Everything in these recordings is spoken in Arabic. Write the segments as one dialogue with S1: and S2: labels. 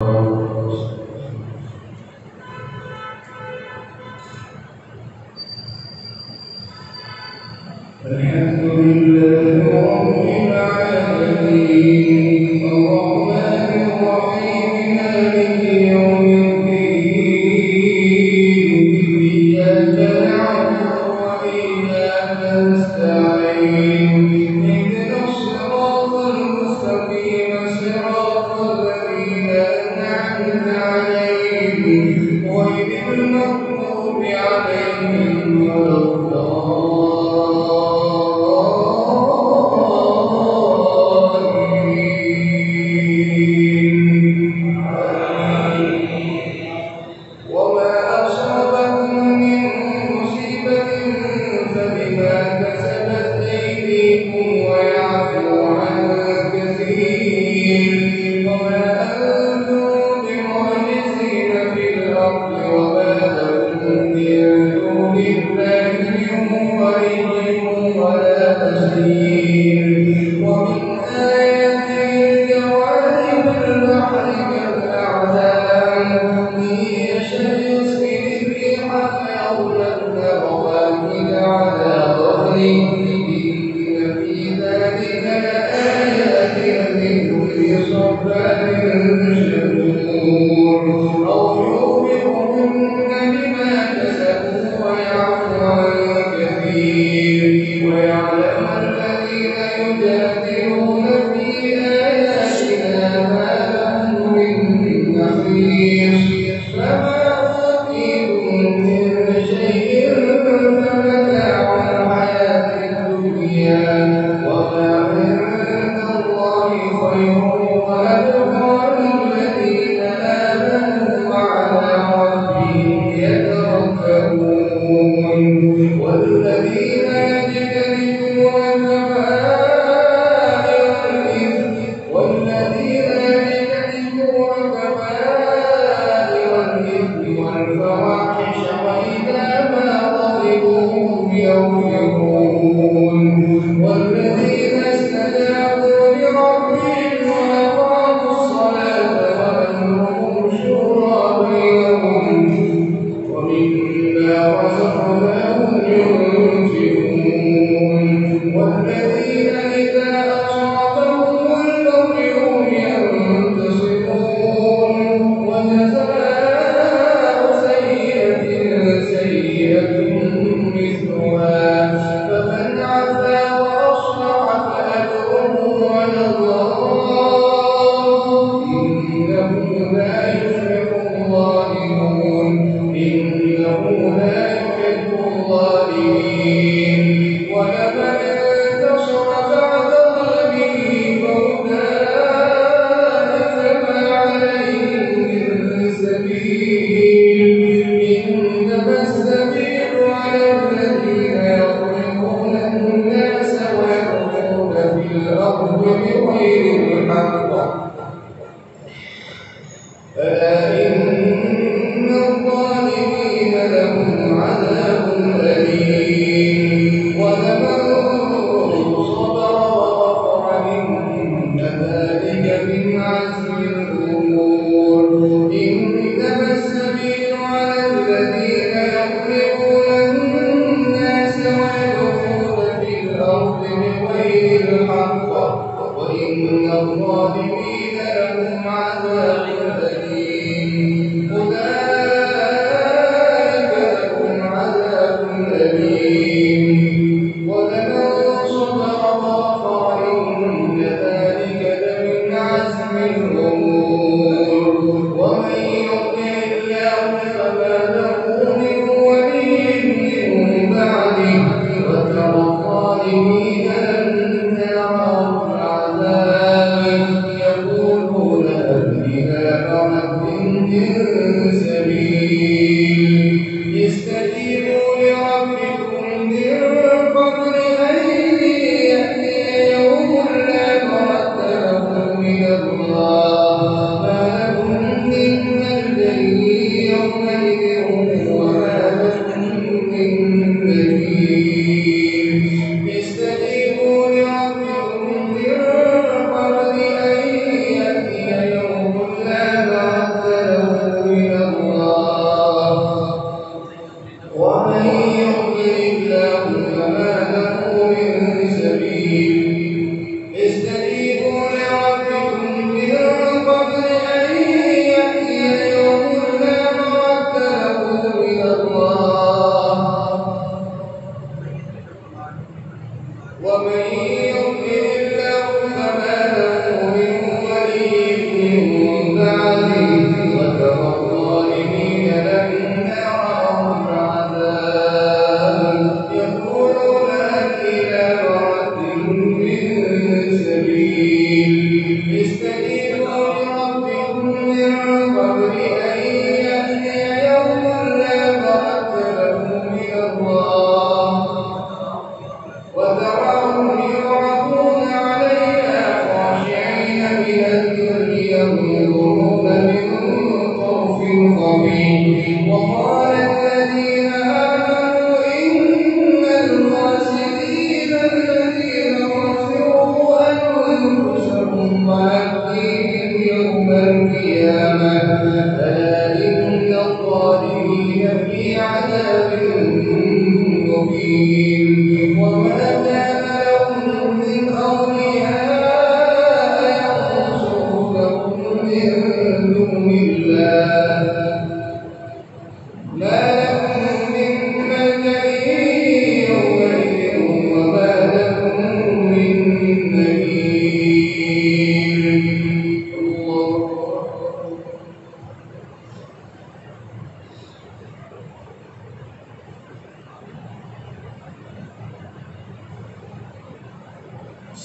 S1: الحمد لله رب العالمين الرحمن الرحيم مالك يوم الدين إياك نعبد وإياك نستعين اهدنا الصراط المستقيم صراط الذين أنعمت عليهم غير المغضوب عليهم ولا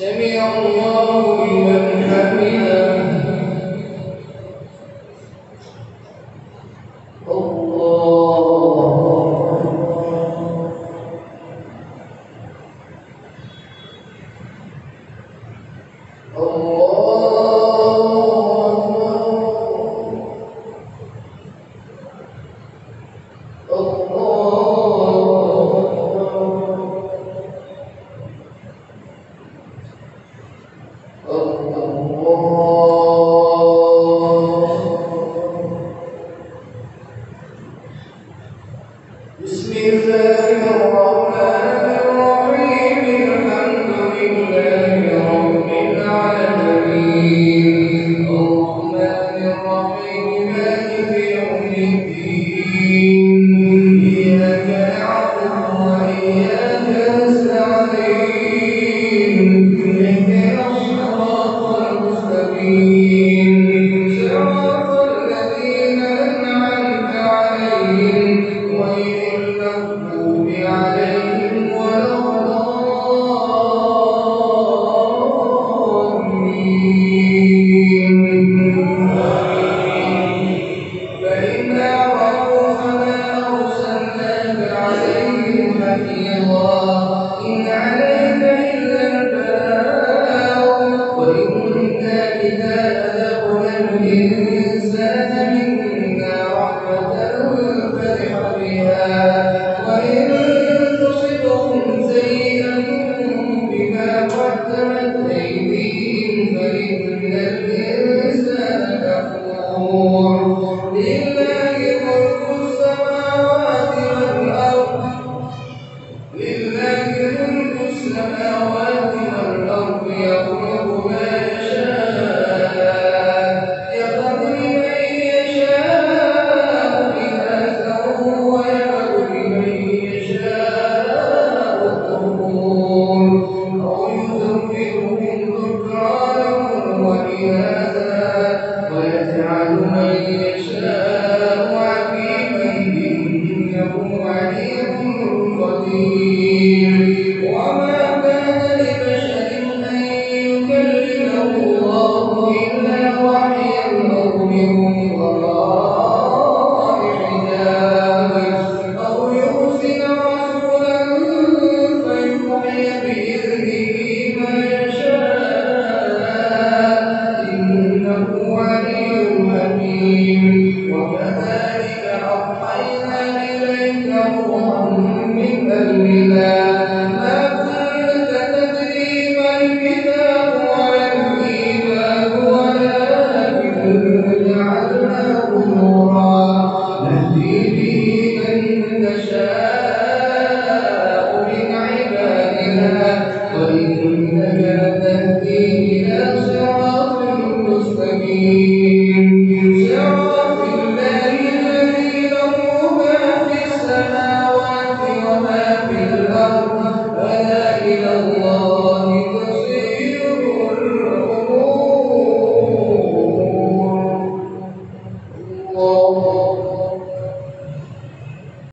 S1: سمع الله لمن حمده. بسم الله الرحمن الرحيم. الحمد لله رب العالمين. الرحمن الرحيم مالك يوم الدين. إياك نعبد وإياك نستعين. اهدنا الصراط المستقيم صراط الذين أنعمت عليهم غير المغضوب عليهم ولا الضالين. فإن أعرضوا فما أرسلناك عليهم حفيظا. إن عليك إلا البلاغ وإنا إذا أذقنا الإنسان منا رحمة فرح بها وإن تصبهم سيئة بما قدمت أيديهم فإن الإنسان كفور. لله ملك السماوات والأرض يخلق ما يشاء يهب لمن يشاء إناثا ويهب لمن يشاء الذكور أو يزوجهم ذكرانا وإناثا ويجعل من يشاء